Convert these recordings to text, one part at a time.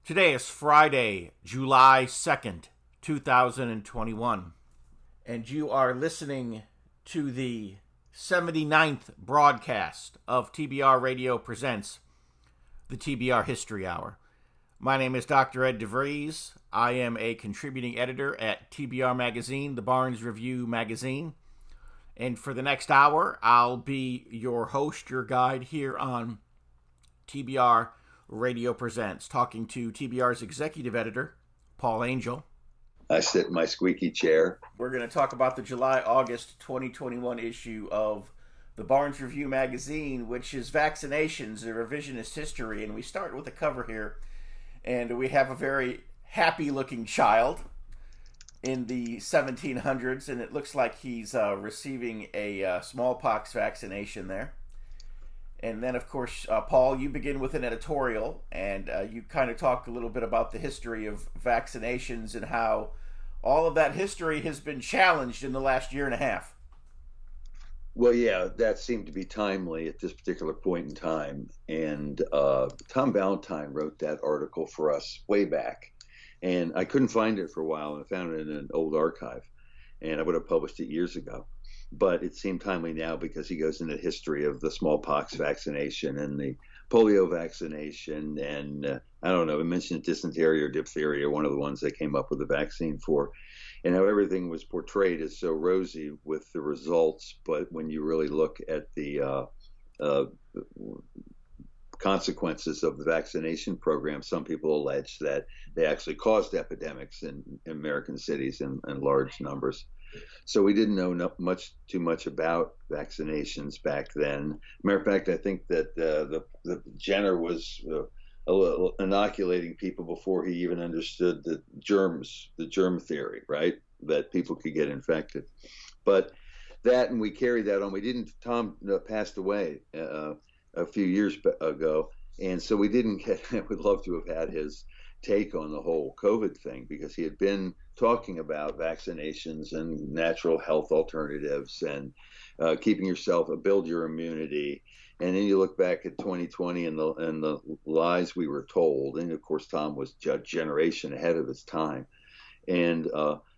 Today is Friday, July 2nd, 2021, and you are listening to the 79th broadcast of TBR Radio Presents the TBR History Hour. My name is Dr. Ed DeVries. I am a contributing editor at TBR Magazine, the Barnes Review magazine. And for the next hour, I'll be your host, your guide here on TBR Radio Presents, talking to TBR's executive editor, Paul Angel. I sit in my squeaky chair. We're going to talk about the July-August 2021 issue of the Barnes Review magazine, which is Vaccinations, a Revisionist History. And we start with the cover here, and we have a very happy-looking child in the 1700s, and it looks like he's receiving a smallpox vaccination there. And then, of course, Paul, you begin with an editorial, and you kind of talk a little bit about the history of vaccinations and how all of that history has been challenged in the last year and a half. Well, yeah, that seemed to be timely at this particular point in time. And Tom Valentine wrote that article for us way back. And I couldn't find it for a while, and I found it in an old archive. And I would have published it years ago. But it seemed timely now because he goes into the history of the smallpox vaccination and the polio vaccination. And I don't know, I mentioned dysentery or diphtheria, one of the ones they came up with a vaccine for, and how everything was portrayed as so rosy with the results. But when you really look at the consequences of the vaccination program, some people allege that they actually caused epidemics in American cities in large numbers. So we didn't know too much about vaccinations back then. Matter of fact, I think that the Jenner was inoculating people before he even understood the germ theory, right? That people could get infected. But that, and we carried that on. Tom passed away a few years ago, and so we didn't get. I would love to have had his take on the whole COVID thing, because he had been talking about vaccinations and natural health alternatives and keeping yourself, build your immunity. And then you look back at 2020 and the lies we were told. And of course, Tom was a generation ahead of his time. And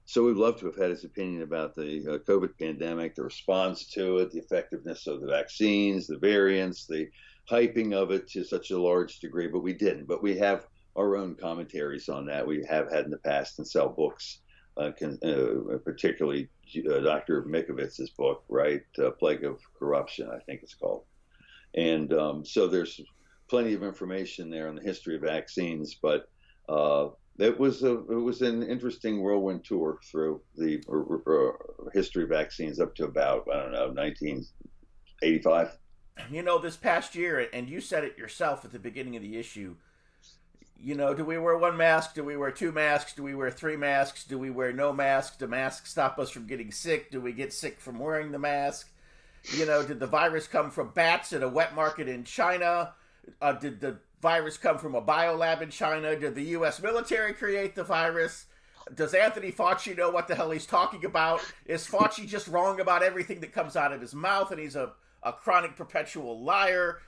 so we'd love to have had his opinion about the COVID pandemic, the response to it, the effectiveness of the vaccines, the variants, the hyping of it to such a large degree, but we didn't. But we have our own commentaries on that. We have had in the past and sell books, particularly Dr. Mikovitz's book, right? Plague of Corruption, I think it's called. And so there's plenty of information there on the history of vaccines, but it was an interesting whirlwind tour through the history of vaccines up to about, 1985. You know, this past year, and you said it yourself at the beginning of the issue, you know, do we wear one mask? Do we wear two masks? Do we wear three masks? Do we wear no mask? Do masks stop us from getting sick? Do we get sick from wearing the mask? You know, did the virus come from bats at a wet market in China? Did the virus come from a biolab in China? Did the U.S. military create the virus? Does Anthony Fauci know what the hell he's talking about? Is Fauci just wrong about everything that comes out of his mouth, and he's a chronic perpetual liar?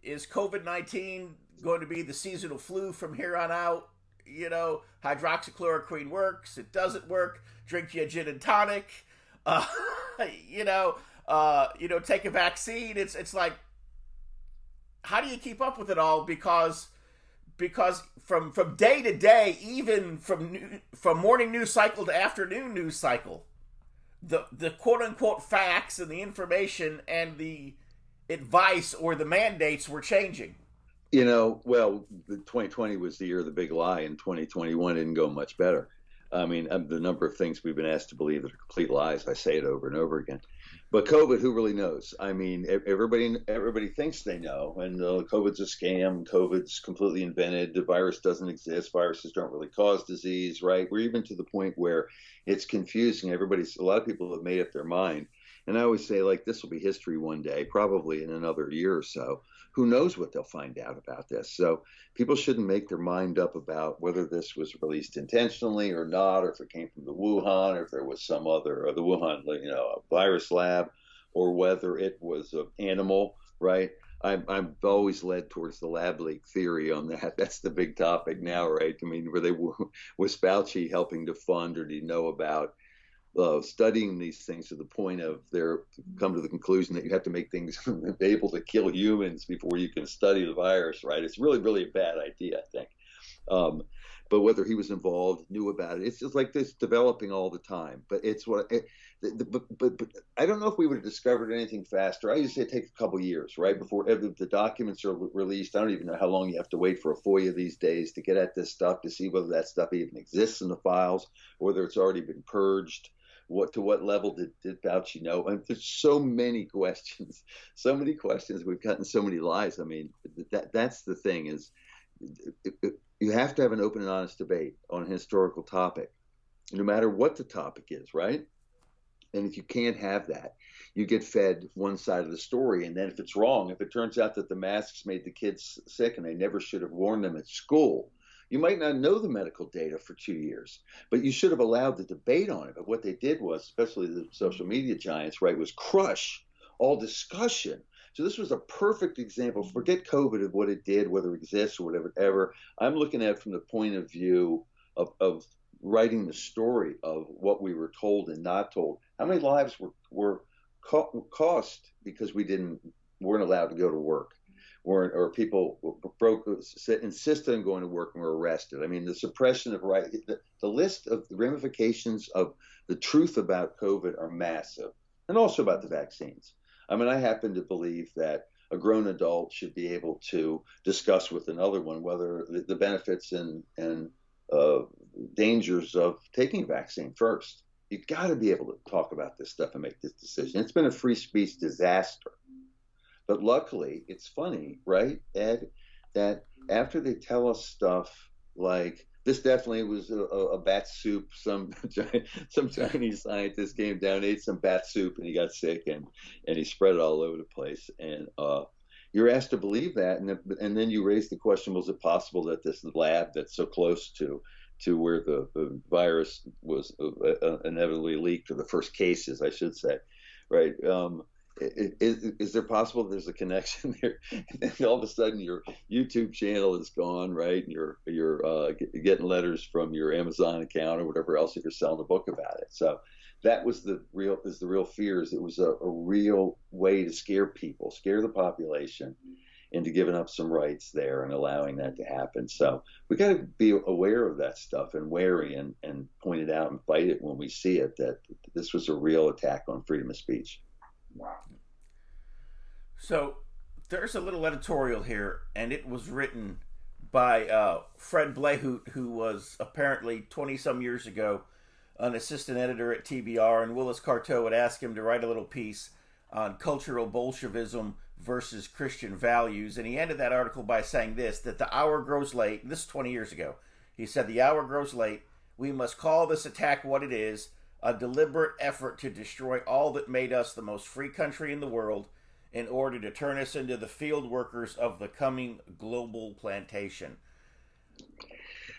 Is COVID-19 going to be the seasonal flu from here on out? You know, hydroxychloroquine works, it doesn't work. Drink your gin and tonic. Take a vaccine. It's like, how do you keep up with it all? Because from day to day, even from morning news cycle to afternoon news cycle, the quote unquote facts and the information and the advice or the mandates were changing. You know, well, 2020 was the year of the big lie, and 2021 didn't go much better. I mean, the number of things we've been asked to believe that are complete lies, I say it over and over again. But COVID, who really knows? I mean, everybody thinks they know, and COVID's a scam. COVID's completely invented. The virus doesn't exist. Viruses don't really cause disease, right? We're even to the point where it's confusing. A lot of people have made up their mind. And I always say, like, this will be history one day, probably in another year or so. Who knows what they'll find out about this? So people shouldn't make their mind up about whether this was released intentionally or not, or if it came from the Wuhan, or if there was some other, or the Wuhan, virus lab, or whether it was an animal, right? I'm always led towards the lab leak theory on that. That's the big topic now, right? I mean, was Fauci helping to fund, or did he know about studying these things to the point of they're come to the conclusion that you have to make things able to kill humans before you can study the virus, right? It's really, really a bad idea, I think. Um, but whether he was involved, knew about it, it's just like this developing all the time. But it's what, it, but I don't know if we would have discovered anything faster. I used to say it takes a couple of years, right, before the documents are released. I don't even know how long you have to wait for a FOIA these days to get at this stuff to see whether that stuff even exists in the files, or whether it's already been purged. What level did Fauci know? And there's so many questions, so many questions. We've gotten so many lies. I mean, that's the thing is, you have to have an open and honest debate on a historical topic, no matter what the topic is, right? And if you can't have that, you get fed one side of the story. And then if it's wrong, if it turns out that the masks made the kids sick and they never should have worn them at school, you might not know the medical data for 2 years, but you should have allowed the debate on it. But what they did was, especially the social media giants, right, was crush all discussion. So this was a perfect example. Forget COVID of what it did, whether it exists or whatever. I'm looking at it from the point of view of writing the story of what we were told and not told. How many lives were cost because weren't allowed to go to work? Or people insisted on going to work and were arrested. I mean, the suppression of right, the list of the ramifications of the truth about COVID are massive, and also about the vaccines. I mean, I happen to believe that a grown adult should be able to discuss with another one whether the benefits and dangers of taking a vaccine first. You've got to be able to talk about this stuff and make this decision. It's been a free speech disaster. But luckily, it's funny, right, Ed, that after they tell us stuff like this definitely was a bat soup, some Chinese scientist came down, ate some bat soup, and he got sick, and he spread it all over the place. And you're asked to believe that, and then you raise the question: was it possible that this lab that's so close to where the virus was inevitably leaked, or the first cases, I should say, right? Is there possible there's a connection there? And then all of a sudden your YouTube channel is gone, right? And you're getting letters from your Amazon account or whatever else if you're selling a book about it. So that was the real fears. It was a real way to scare people, scare the population into giving up some rights there and allowing that to happen. So we got to be aware of that stuff and wary and point it out and fight it when we see it, that this was a real attack on freedom of speech. Wow. So there's a little editorial here, and it was written by Fred Blehoot, who was apparently 20-some years ago an assistant editor at TBR, and Willis Carto had asked him to write a little piece on cultural Bolshevism versus Christian values, and he ended that article by saying that the hour grows late. This is 20 years ago. He said, the hour grows late. We must call this attack what it is, a deliberate effort to destroy all that made us the most free country in the world in order to turn us into the field workers of the coming global plantation.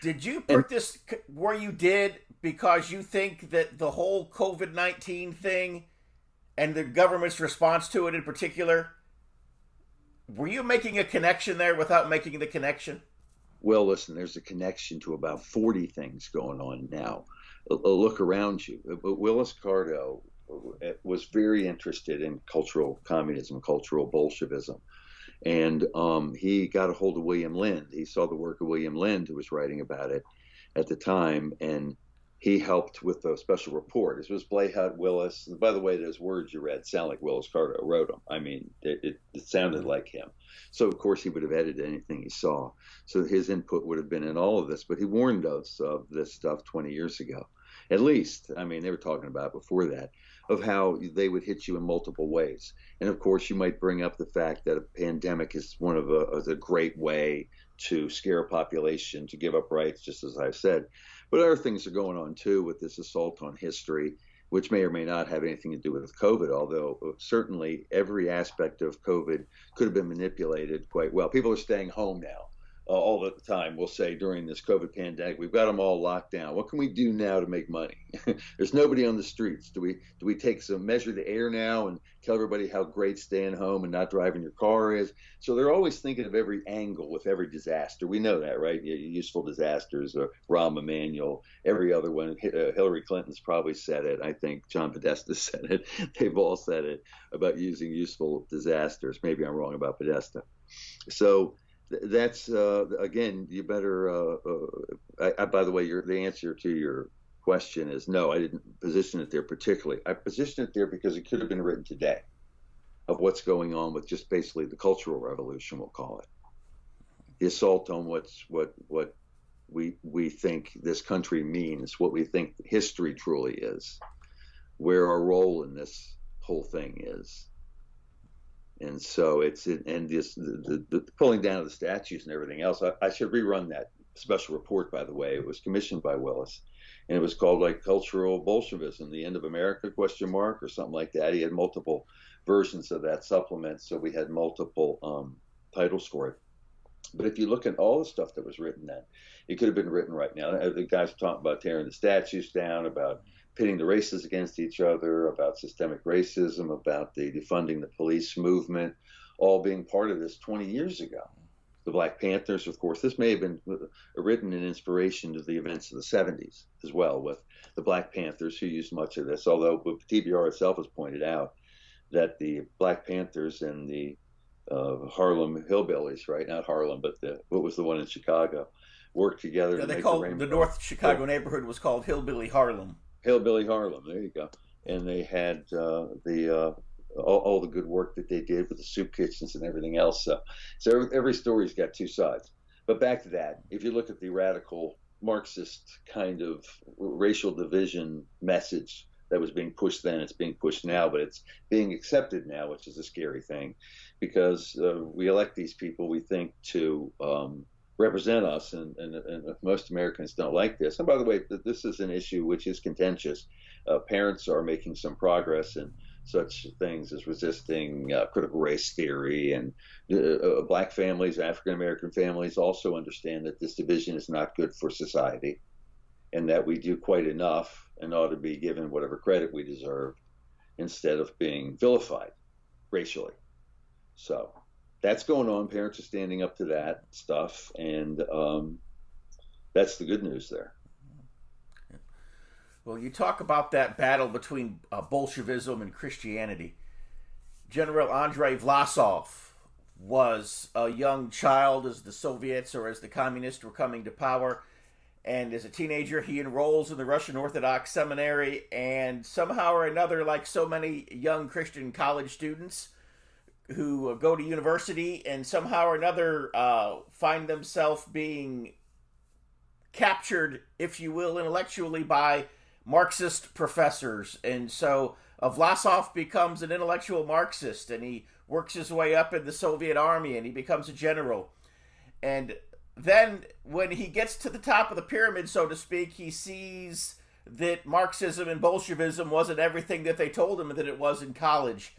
Did you put this where you did because you think that the whole COVID-19 thing and the government's response to it in particular, were you making a connection there without making the connection? Well, listen, there's a connection to about 40 things going on now. Look around you. Willis Carto was very interested in cultural communism, cultural Bolshevism. And he got a hold of William Lind. He saw the work of William Lind, who was writing about it at the time, and he helped with the special report. This was Blehout, Willis. And by the way, those words you read sound like Willis Carto wrote them. I mean, it sounded like him. So, of course, he would have edited anything he saw. So his input would have been in all of this. But he warned us of this stuff 20 years ago. At least, I mean, they were talking about before that, of how they would hit you in multiple ways. And, of course, you might bring up the fact that a pandemic is a great way to scare a population to give up rights, just as I've said. But other things are going on, too, with this assault on history, which may or may not have anything to do with COVID, although certainly every aspect of COVID could have been manipulated quite well. People are staying home now. all the time will say during this COVID pandemic, we've got them all locked down. What can we do now to make money? There's nobody on the streets. Do we take some measure the air now and tell everybody how great staying home and not driving your car is? So they're always thinking of every angle with every disaster. We know that, right? Useful disasters, or Rahm Emanuel, every other one. Hillary Clinton's probably said it. I think John Podesta said it. They've all said it about using useful disasters. Maybe I'm wrong about Podesta. So that's again, you better. By the way, the answer to your question is no. I didn't position it there particularly. I positioned it there because it could have been written today, of what's going on with just basically the Cultural Revolution, we'll call it, the assault on what we think this country means, what we think history truly is, where our role in this whole thing is. And so the pulling down of the statues and everything else. I should rerun that special report, by the way. It was commissioned by Willis, and it was called like Cultural Bolshevism, the End of America, or something like that. He had multiple versions of that supplement, so we had multiple titles for it. But if you look at all the stuff that was written then, it could have been written right now. The guys were talking about tearing the statues down, about pitting the races against each other, about systemic racism, about the defunding the police movement, all being part of this 20 years ago. The Black Panthers, of course, this may have been written in inspiration to the events of the 70s as well, with the Black Panthers, who used much of this, although TBR itself has pointed out that the Black Panthers and the Harlem Hillbillies, right? Not Harlem, but what was the one in Chicago, worked together to they make called the North Chicago neighborhood was called Hillbilly Harlem. Hillbilly Harlem, there you go. And they had all the good work that they did with the soup kitchens and everything else. So every story's got two sides. But back to that, if you look at the radical Marxist kind of racial division message that was being pushed then, it's being pushed now, but it's being accepted now, which is a scary thing, because we elect these people, we think, to represent us, and most Americans don't like this. And by the way, this is an issue which is contentious. Parents are making some progress in such things as resisting critical race theory, and Black families, African American families also understand that this division is not good for society, and that we do quite enough and ought to be given whatever credit we deserve instead of being vilified racially. So that's going on. Parents are standing up to that stuff, and that's the good news there. Well, you talk about that battle between Bolshevism and Christianity. General Andrei Vlasov was a young child as the Soviets or as the communists were coming to power. And as a teenager, he enrolls in the Russian Orthodox seminary, and somehow or another, like so many young Christian college students who go to university and somehow or another find themselves being captured, if you will, intellectually by Marxist professors. And so Vlasov becomes an intellectual Marxist, and he works his way up in the Soviet army, and he becomes a general. And then when he gets to the top of the pyramid, so to speak, he sees that Marxism and Bolshevism wasn't everything that they told him that it was in college.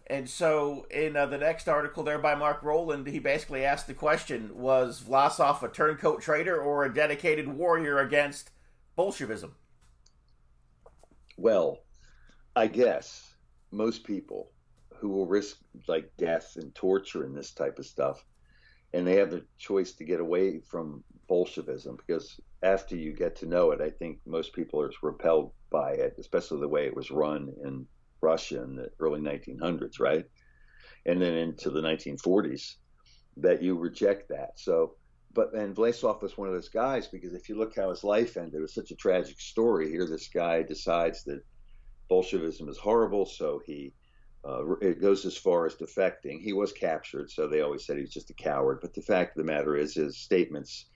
And so in the next article there by Mark Rowland, he basically asked the question, was Vlasov a turncoat traitor or a dedicated warrior against Bolshevism? Well, I guess most people who will risk like death and torture and this type of stuff, and they have the choice to get away from Bolshevism, because after you get to know it, I think most people are repelled by it, especially the way it was run in Russia in the early 1900s, right? And then into the 1940s, that you reject that. So, and Vlasov was one of those guys, because if you look how his life ended, it was such a tragic story. Here, this guy decides that Bolshevism is horrible, so it goes as far as defecting. He was captured, so they always said he was just a coward. But the fact of the matter is, his statements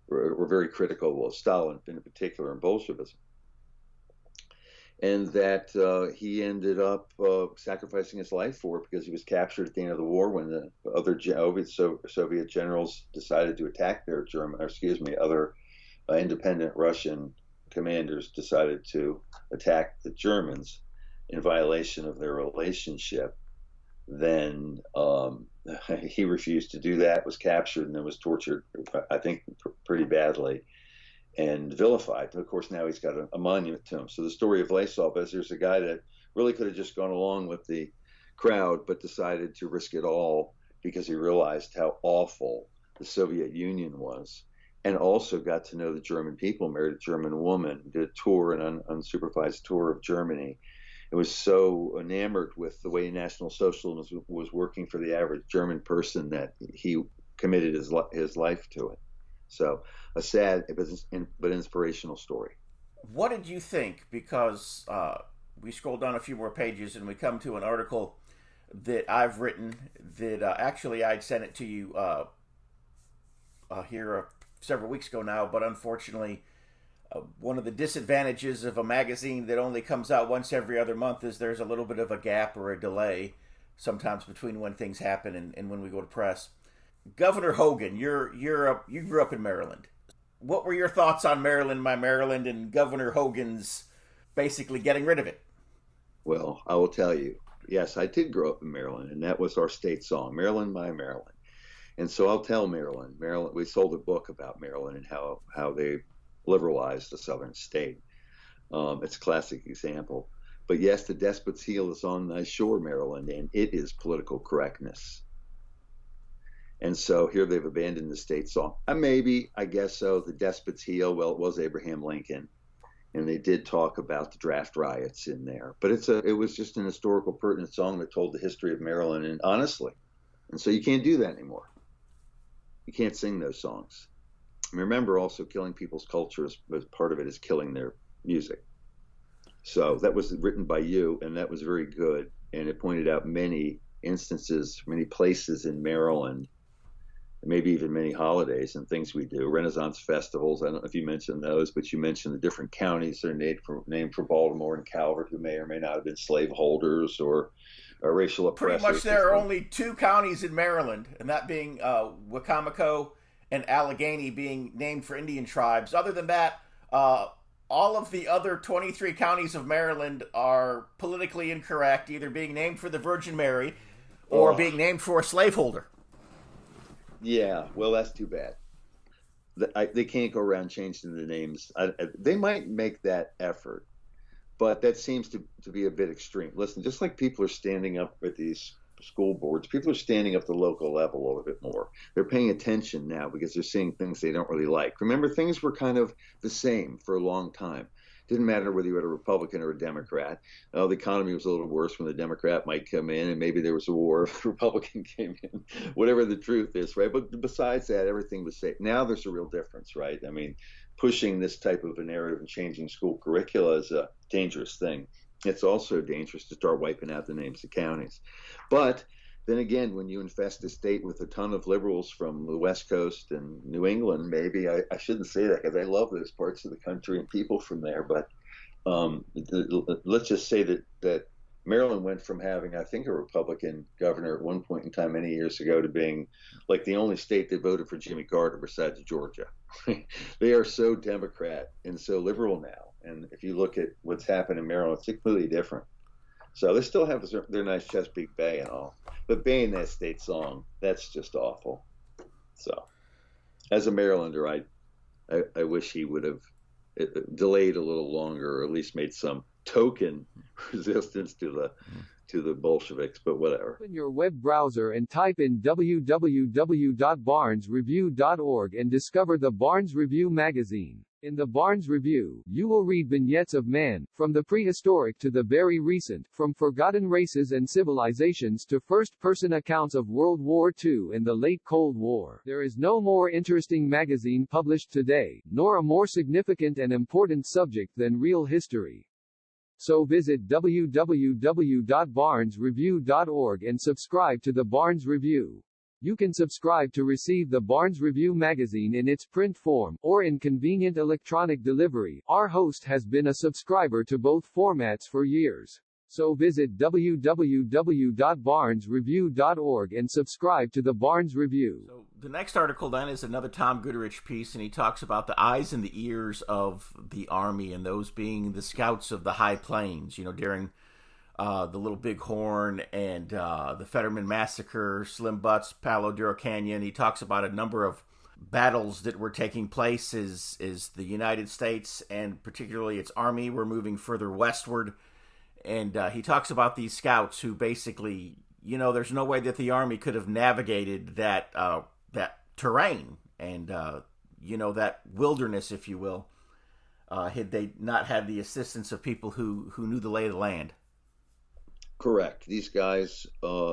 were very critical of Stalin, in particular, and Bolshevism. And that he ended up sacrificing his life for it, because he was captured at the end of the war when the other Soviet generals decided to attack their other independent Russian commanders decided to attack the Germans in violation of their relationship. Then he refused to do that, was captured, and then was tortured, I think, pretty badly and vilified. Of course, now he's got a monument to him. So the story of Vlasov is there's a guy that really could have just gone along with the crowd, but decided to risk it all because he realized how awful the Soviet Union was, and also got to know the German people, married a German woman, did a tour, an unsupervised tour of Germany. It was so enamored with the way National Socialism was working for the average German person that he committed his life to it. So a sad but inspirational story. What did you think? Because we scroll down a few more pages and we come to an article that I've written that actually I'd sent it to you here several weeks ago now, but unfortunately, one of the disadvantages of a magazine that only comes out once every other month is there's a little bit of a gap or a delay sometimes between when things happen and when we go to press. Governor Hogan, you grew up in Maryland. What were your thoughts on Maryland, my Maryland, and Governor Hogan's basically getting rid of it? Well, I will tell you, yes, I did grow up in Maryland, and that was our state song, Maryland, my Maryland. And so I'll tell Maryland. We sold a book about Maryland and how they liberalized the southern state. It's a classic example. But yes, the despot's heel is on thy shore, Maryland, and it is political correctness. And so here they've abandoned the state song. Maybe, I guess so, the despot's heel, well, it was Abraham Lincoln. And they did talk about the draft riots in there. But it was just an historical pertinent song that told the history of Maryland, and honestly. And so you can't do that anymore. You can't sing those songs. Remember, also killing people's culture as part of it is killing their music. So that was written by you, and that was very good. And it pointed out many instances, many places in Maryland, maybe even many holidays and things we do. Renaissance festivals, I don't know if you mentioned those, but you mentioned the different counties that are named for Baltimore and Calvert, who may or may not have been slaveholders or racial oppressors. Pretty much there are only two counties in Maryland, and that being Wicomico and Allegheny being named for Indian tribes. Other than that, all of the other 23 counties of Maryland are politically incorrect, either being named for the Virgin Mary or being named for a slaveholder. Yeah, well, that's too bad. They can't go around changing the names. They might make that effort, but that seems to be a bit extreme. Listen, just like people are standing up at these school boards, people are standing up the local level a little bit more. They're paying attention now because they're seeing things they don't really like. Remember, things were kind of the same for a long time. Didn't matter whether you had a Republican or a Democrat. The economy was a little worse when the Democrat might come in, and maybe there was a war if the Republican came in, whatever the truth is, right? But besides that, everything was safe. Now there's a real difference, right? I mean, pushing this type of a narrative and changing school curricula is a dangerous thing. It's also dangerous to start wiping out the names of counties. But then again, when you infest a state with a ton of liberals from the West Coast and New England, maybe I shouldn't say that because I love those parts of the country and people from there. But let's just say that Maryland went from having, I think, a Republican governor at one point in time many years ago to being like the only state that voted for Jimmy Carter besides Georgia. They are so Democrat and so liberal now. And if you look at what's happened in Maryland, it's completely different. So they still have their nice Chesapeake Bay and all. But banning that state song, that's just awful. So as a Marylander, I wish he would have delayed a little longer, or at least made some token resistance to the Bolsheviks, but whatever. Open your web browser and type in www.barnesreview.org and discover the Barnes Review magazine. In the Barnes Review, you will read vignettes of man, from the prehistoric to the very recent, from forgotten races and civilizations to first-person accounts of World War II and the late Cold War. There is no more interesting magazine published today, nor a more significant and important subject than real history. So visit www.barnesreview.org and subscribe to the Barnes Review. You can subscribe to receive the Barnes Review magazine in its print form, or in convenient electronic delivery. Our host has been a subscriber to both formats for years. So visit www.barnesreview.org and subscribe to the Barnes Review. So the next article then is another Tom Goodrich piece, and he talks about the eyes and the ears of the Army, and those being the scouts of the high plains, during the Little Big Horn, and the Fetterman Massacre, Slim Butts, Palo Duro Canyon. He talks about a number of battles that were taking place as the United States and particularly its army were moving further westward. And he talks about these scouts who basically, there's no way that the army could have navigated that terrain and that wilderness, if you will, had they not had the assistance of people who knew the lay of the land. Correct. These guys,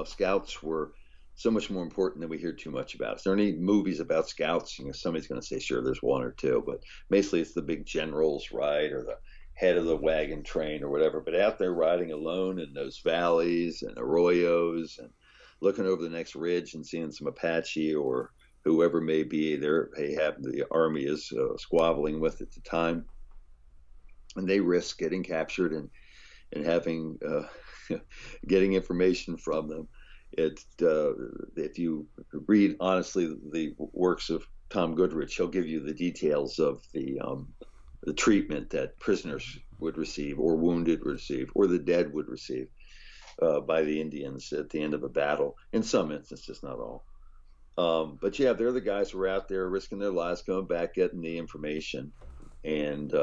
scouts, were so much more important than we hear too much about. Is there any movies about scouts? Somebody's going to say, sure, there's one or two, but basically it's the big generals, right, or the head of the wagon train or whatever. But out there riding alone in those valleys and arroyos and looking over the next ridge and seeing some Apache or whoever may be there, they have the army is squabbling with at the time, and they risk getting captured and having getting information from them. If you read honestly the works of Tom Goodrich, he'll give you the details of the treatment that prisoners would receive, or wounded would receive, or the dead would receive by the Indians at the end of a battle. In some instances, not all. But yeah, they're the guys who are out there risking their lives, coming back, getting the information, and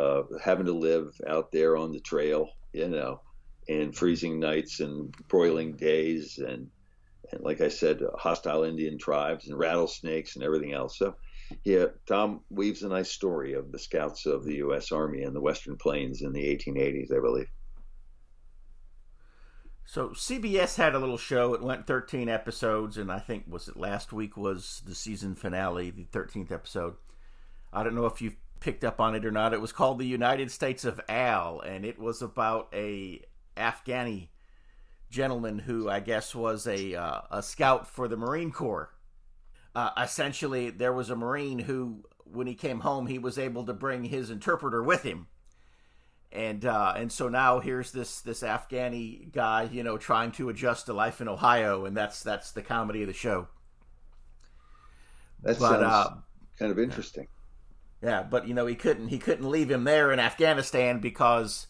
having to live out there on the trail, and freezing nights and broiling days, and like I said, hostile Indian tribes and rattlesnakes and everything else. So yeah, Tom weaves a nice story of the scouts of the U.S. Army in the Western Plains in the 1880s, I believe. So CBS had a little show. It went 13 episodes, and I think, was it last week was the season finale, the 13th episode. I don't know if you've picked up on it or not. It was called The United States of Al, and it was about a Afghani gentleman who I guess was a scout for the Marine Corps. Essentially, there was a Marine who, when he came home, he was able to bring his interpreter with him. And so now here's this Afghani guy, trying to adjust to life in Ohio, and that's the comedy of the show. That sounds kind of interesting. Yeah, but he couldn't leave him there in Afghanistan because,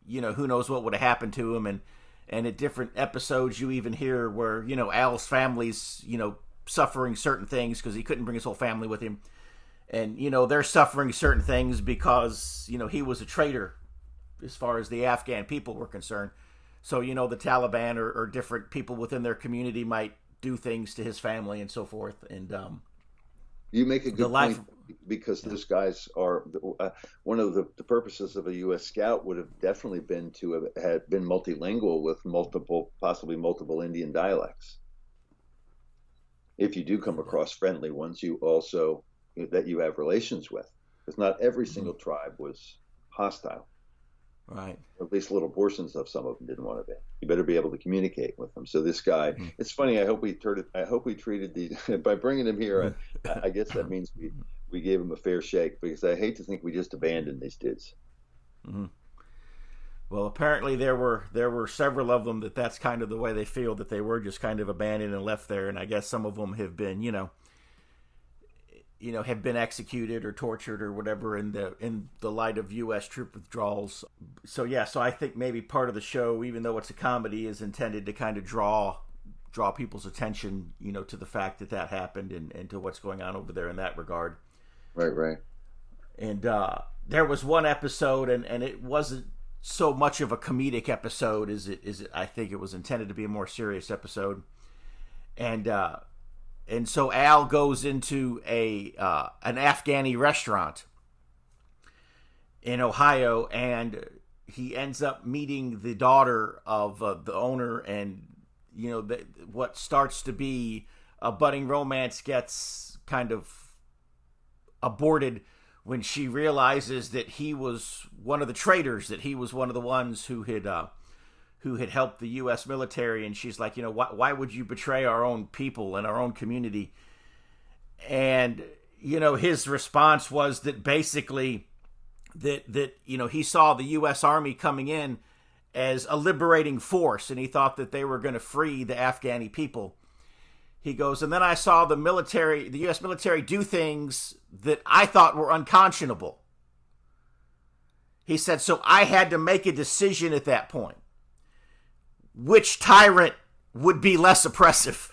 who knows what would have happened to him. And at different episodes, you even hear where Al's family's suffering certain things because he couldn't bring his whole family with him, and they're suffering certain things because he was a traitor as far as the Afghan people were concerned. So, the Taliban or different people within their community might do things to his family and so forth. And you make a good point, because those guys are one of the purposes of a U.S. Scout would have definitely been to have had been multilingual with possibly multiple Indian dialects. If you do come across friendly ones, you also that you have relations with, because not every single tribe was hostile. Right. Or at least little portions of some of them didn't want to be. You better be able to communicate with them. So this guy, it's funny. I hope we treated these by bringing him here. I guess that means we gave him a fair shake, because I hate to think we just abandoned these dudes. Mm-hmm. Well, apparently there were several of them that's kind of the way they feel, that they were just kind of abandoned and left there. And I guess some of them have been, have been executed or tortured or whatever in the light of U.S. troop withdrawals. So yeah, so I think maybe part of the show, even though it's a comedy, is intended to kind of draw people's attention, to the fact that happened and to what's going on over there in that regard. Right. And there was one episode, and it wasn't so much of a comedic episode as it I think it was intended to be a more serious episode. And so Al goes into an Afghani restaurant in Ohio, and he ends up meeting the daughter of the owner, and what starts to be a budding romance gets kind of aborted when she realizes that he was one of the traitors, that he was one of the ones who had helped the U.S. military. And she's like, why would you betray our own people and our own community? And, his response was that basically that he saw the U.S. Army coming in as a liberating force, and he thought that they were going to free the Afghani people. He goes, and then I saw the U.S. military do things that I thought were unconscionable. He said, so I had to make a decision at that point. which tyrant would be less oppressive.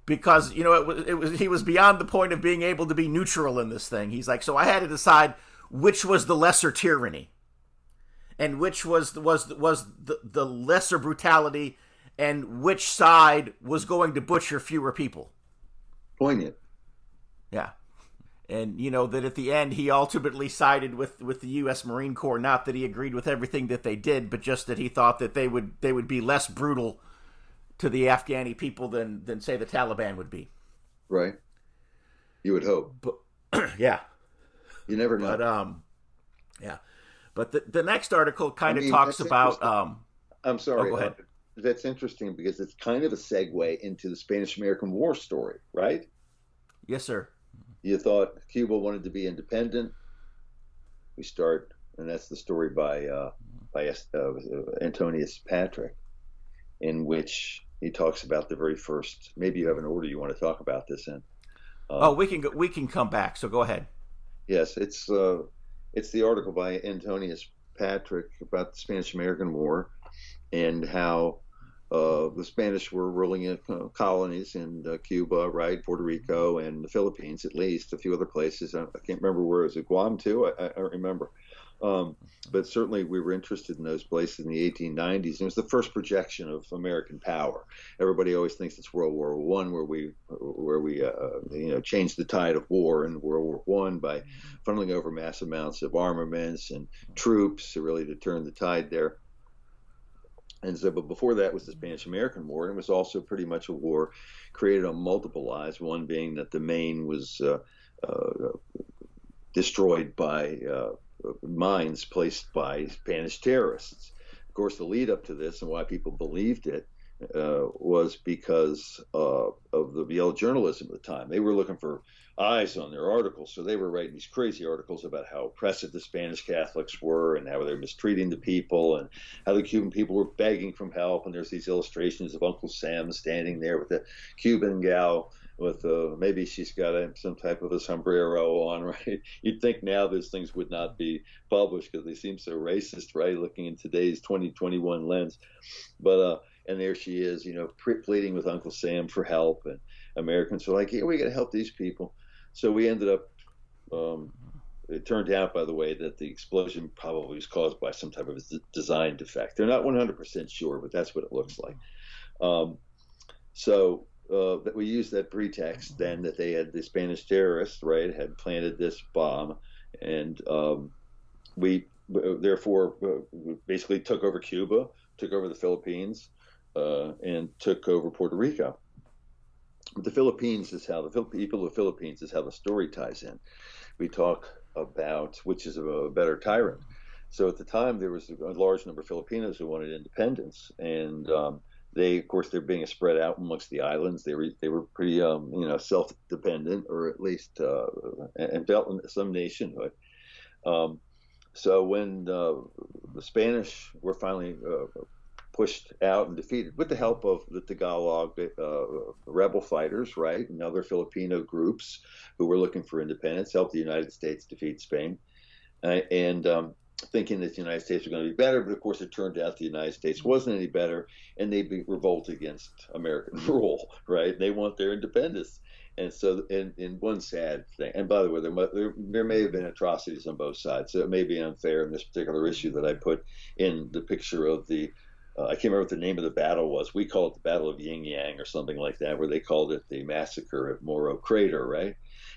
Because, he was beyond the point of being able to be neutral in this thing. He's like, so I had to decide which was the lesser tyranny, and which was the lesser brutality, and which side was going to butcher fewer people. Poignant. Yeah. And, that at the end, he ultimately sided with the U.S. Marine Corps. Not that he agreed with everything that they did, but just that he thought that they would be less brutal to the Afghani people than say the Taliban would be. Right. You would hope. But, yeah. You never know. But yeah. But the next article kind of talks about. I'm sorry. Go ahead. That's interesting because it's kind of a segue into the Spanish-American War story, right? Yes, sir. You thought Cuba wanted to be independent. We start, and that's the story by Antonius Patrick, in which he talks about the very first. Maybe you have an order you want to talk about this in. We can come back. So go ahead. Yes, it's the article by Antonius Patrick about the Spanish-American War and how the Spanish were ruling in colonies in Cuba, right, Puerto Rico, and the Philippines, at least a few other places. I can't remember where. Is it Guam too? I don't remember. But certainly we were interested in those places in the 1890s. It was the first projection of American power. Everybody always thinks it's World War I, where we changed the tide of war in World War I by funneling over mass amounts of armaments and troops, really to turn the tide there. And so, but before that was the Spanish-American War, and it was also pretty much a war created on multiple lies. One being that the Maine was destroyed by mines placed by Spanish terrorists. Of course, the lead up to this and why people believed it was because of the yellow journalism at the time. They were looking for eyes on their articles, so they were writing these crazy articles about how oppressive the Spanish Catholics were and how they were mistreating the people and how the Cuban people were begging for help. And there's these illustrations of Uncle Sam standing there with a Cuban gal with maybe she's got some type of a sombrero on, right? You'd think now those things would not be published because they seem so racist, right? Looking in today's 2021 lens. But and there she is, pleading with Uncle Sam for help. And Americans are like, yeah, we got to help these people. So we ended up, it turned out, by the way, that the explosion probably was caused by some type of design defect. They're not 100% sure, but that's what it looks like. That we used that pretext then that they had the Spanish terrorists, right, had planted this bomb. And we therefore basically took over Cuba, took over the Philippines, and took over Puerto Rico. The Philippines is how the people of the Philippines is how the story ties in. We talk about which is a better tyrant. So at the time there was a large number of Filipinos who wanted independence, and they, of course, they're being spread out amongst the islands. They were pretty self-dependent, or at least and felt some nationhood. So when the Spanish were finally pushed out and defeated with the help of the Tagalog rebel fighters, right, and other Filipino groups who were looking for independence, helped the United States defeat Spain, and thinking that the United States was going to be better. But of course, it turned out the United States wasn't any better, and they revolted against American rule, right? They want their independence. And so, in one sad thing, and by the way, there may have been atrocities on both sides, so it may be unfair in this particular issue that I put in the picture of the I can't remember what the name of the battle was. We call it the Battle of Yin Yang or something like that, where they called it the Massacre at Morro Crater, right?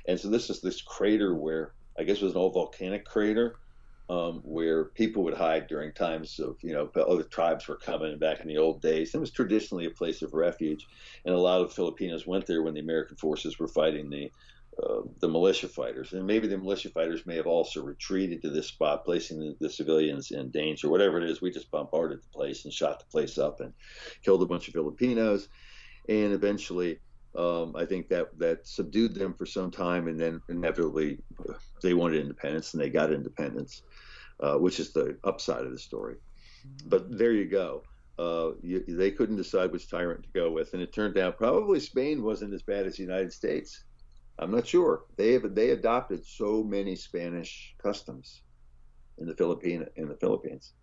And so this is this crater where I guess it was an old volcanic crater where people would hide during times of, other tribes were coming back in the old days. It was traditionally a place of refuge, and a lot of Filipinos went there when the American forces were fighting the militia fighters. And maybe the militia fighters may have also retreated to this spot, placing the civilians in danger. Whatever it is, we just bombarded the place and shot the place up and killed a bunch of Filipinos. And eventually, I think that subdued them for some time, and then inevitably they wanted independence, and they got independence, which is the upside of the story. But there you go. They couldn't decide which tyrant to go with, and it turned out probably Spain wasn't as bad as the United States. I'm not sure. They adopted so many Spanish customs in the Philippines.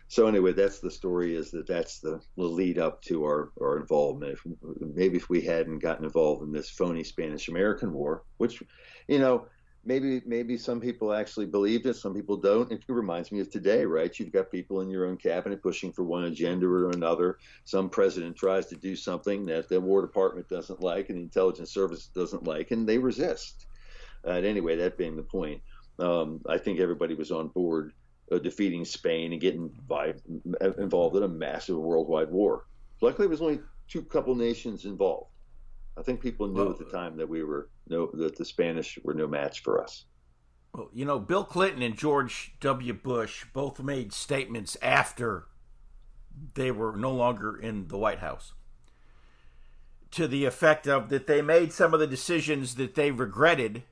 So anyway, that's the story. Is that's the lead up to our involvement. Maybe if we hadn't gotten involved in this phony Spanish-American War, which, you know, maybe some people actually believed it, some people don't. It reminds me of today, right? You've got people in your own cabinet pushing for one agenda or another. Some president tries to do something that the War Department doesn't like and the intelligence service doesn't like, and they resist. Anyway, that being the point, I think everybody was on board defeating Spain and getting involved in a massive worldwide war. Luckily, it was only couple nations involved. I think people knew at the time that that the Spanish were no match for us. Well, you know, Bill Clinton and George W. Bush both made statements after they were no longer in the White House to the effect of that they made some of the decisions that they regretted.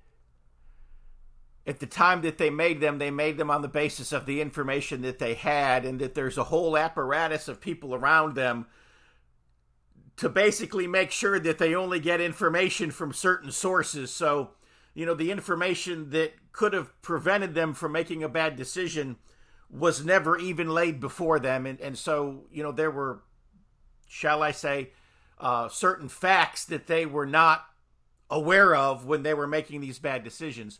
At the time that they made them on the basis of the information that they had, and that there's a whole apparatus of people around them to basically make sure that they only get information from certain sources. So, you know, the information that could have prevented them from making a bad decision was never even laid before them. And so, you know, there were, shall I say, certain facts that they were not aware of when they were making these bad decisions.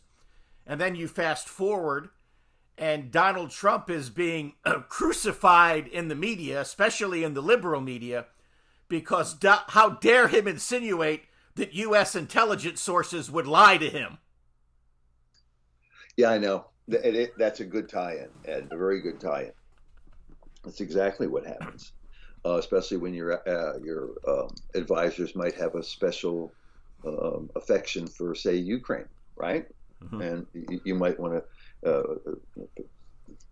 And then you fast forward, and Donald Trump is being crucified in the media, especially in the liberal media, because how dare him insinuate that U.S. intelligence sources would lie to him? Yeah, I know. That's a good tie-in, Ed, a very good tie-in. That's exactly what happens, especially when your advisors might have a special affection for, say, Ukraine, right? Mm-hmm. And you might want to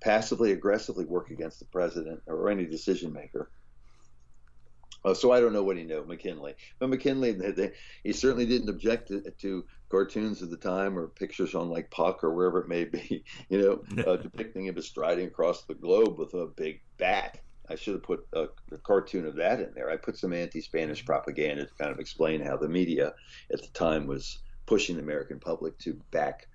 passively, aggressively work against the president or any decision maker. So I don't know what he knew, McKinley. But McKinley, he certainly didn't object to cartoons of the time or pictures on like Puck or wherever it may be, you know, depicting him as striding across the globe with a big bat. I should have put a cartoon of that in there. I put some anti-Spanish propaganda to kind of explain how the media at the time was pushing the American public to back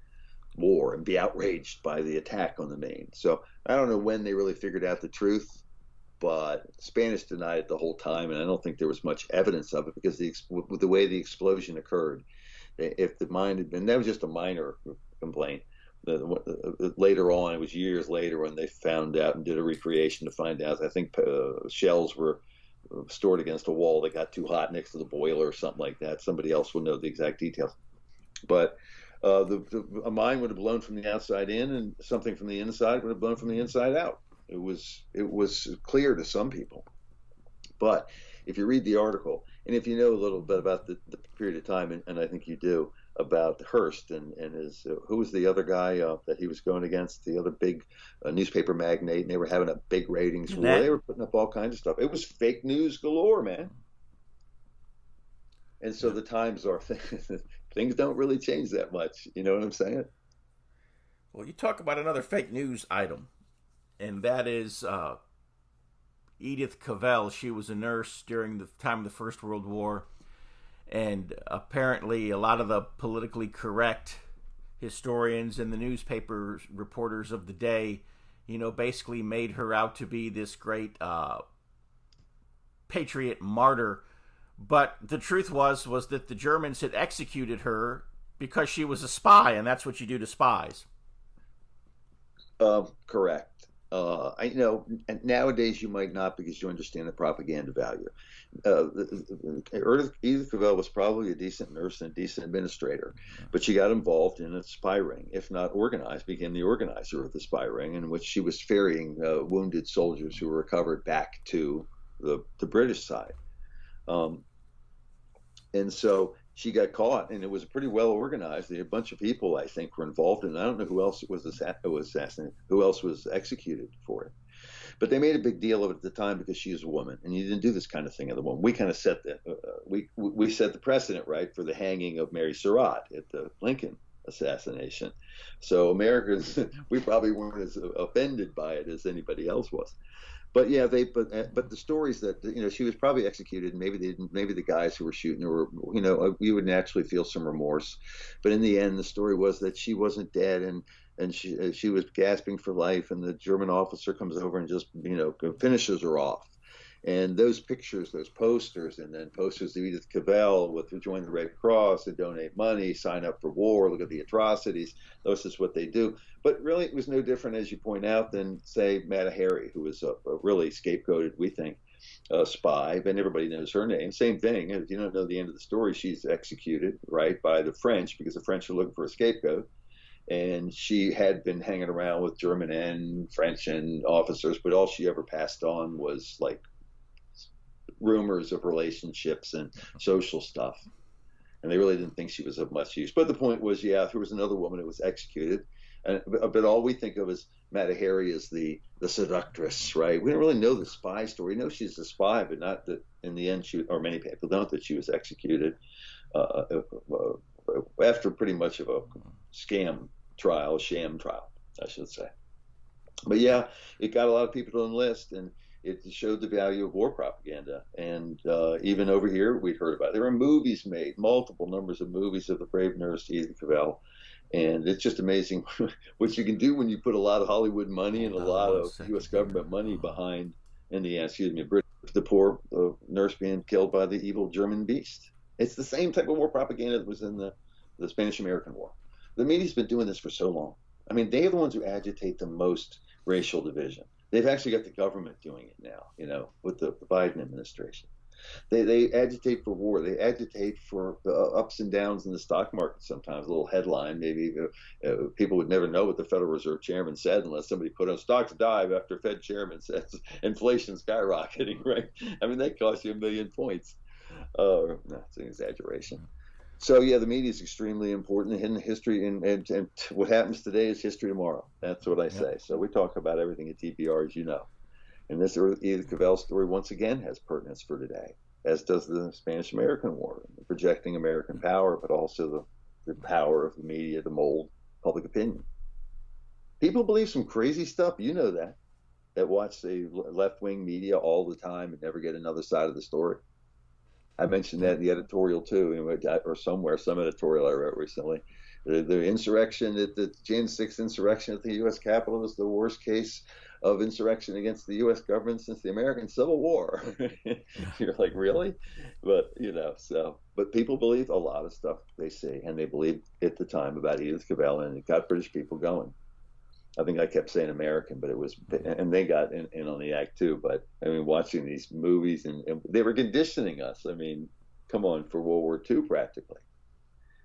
war and be outraged by the attack on the Maine. So I don't know when they really figured out the truth, but Spanish denied it the whole time, and I don't think there was much evidence of it because with the way the explosion occurred, if the mine had been, that was just a minor complaint. Later on, it was years later when they found out and did a recreation to find out, I think shells were stored against a wall that got too hot next to the boiler or something like that. Somebody else will know the exact details. But a mine would have blown from the outside in, and something from the inside would have blown from the inside out. It was clear to some people. But if you read the article, and if you know a little bit about the period of time, and I think you do, about Hearst and his, who was the other guy that he was going against, the other big newspaper magnate, and they were having a big ratings war. They were putting up all kinds of stuff. It was fake news galore, man. And so the times are, things don't really change that much. You know what I'm saying? Well, you talk about another fake news item, and that is Edith Cavell. She was a nurse during the time of the First World War, and apparently a lot of the politically correct historians and the newspaper reporters of the day, you know, basically made her out to be this great patriot martyr. But the truth was that the Germans had executed her because she was a spy, and that's what you do to spies. Correct. I know nowadays you might not, because you understand the propaganda value. Edith Cavell was probably a decent nurse and a decent administrator, but she got involved in a spy ring, if not organized, became the organizer of the spy ring, in which she was ferrying wounded soldiers who were recovered back to the British side. And so she got caught, and it was pretty well organized. A bunch of people, I think, were involved in it. I don't know who else was assassinated, who else was executed for it. But they made a big deal of it at the time because she is a woman, and you didn't do this kind of thing as a woman. We kind of set we set the precedent, right, for the hanging of Mary Surratt at the Lincoln assassination. So Americans, we probably weren't as offended by it as anybody else was. But yeah, but the stories that, you know, she was probably executed, and maybe the guys who were shooting her were, you know, you would naturally feel some remorse. But in the end, the story was that she wasn't dead, and and she was gasping for life, and the German officer comes over and just finishes her off. And those pictures, those posters, and then posters of Edith Cavell with join the Red Cross and donate money, sign up for war, look at the atrocities. This is what they do. But really, it was no different, as you point out, than, say, Mata Hari, who was a really scapegoated, we think, spy, and everybody knows her name. Same thing. If you don't know the end of the story, she's executed, right, by the French, because the French are looking for a scapegoat. And she had been hanging around with German and French and officers, but all she ever passed on was like rumors of relationships and social stuff. And they really didn't think she was of much use. But the point was, there was another woman who was executed. But all we think of as Mata Hari is the seductress, right? We don't really know the spy story. We know she's a spy, but not that in the end, or many people don't, that she was executed after pretty much of a sham trial, I should say. But yeah, it got a lot of people to enlist, and it showed the value of war propaganda. And even over here, we'd heard about it. There were movies made, multiple numbers of movies of the brave nurse Edith Cavell. And it's just amazing what you can do when you put a lot of Hollywood money and a lot of U.S. government money behind, the poor nurse being killed by the evil German beast. It's the same type of war propaganda that was in the Spanish-American War. The media's been doing this for so long. I mean, they're the ones who agitate the most racial division. They've actually got the government doing it now, with the Biden administration. They agitate for war. They agitate for the ups and downs in the stock market sometimes. A little headline, maybe people would never know what the Federal Reserve Chairman said unless somebody put on stocks dive after Fed Chairman says inflation skyrocketing, right? I mean, that costs you 1 million points. No, it's an exaggeration. So, yeah, the media is extremely important in history, and what happens today is history tomorrow. That's what I say. So we talk about everything at TBR, as you know. And this Edith Cavell story, once again, has pertinence for today, as does the Spanish-American War, projecting American power, but also the power of the media to mold public opinion. People believe some crazy stuff, you know that watch the left-wing media all the time and never get another side of the story. I mentioned that in the editorial, too, or somewhere, some editorial I wrote recently. The insurrection, the Jan 6th insurrection at the U.S. Capitol was the worst case of insurrection against the U.S. government since the American Civil War. You're like, really? But, but people believe a lot of stuff they see, and they believed at the time about Edith Cavell, and it got British people going. I think I kept saying American, but it was, and they got in on the act too. But I mean, watching these movies, and they were conditioning us. I mean, come on, for World War II practically.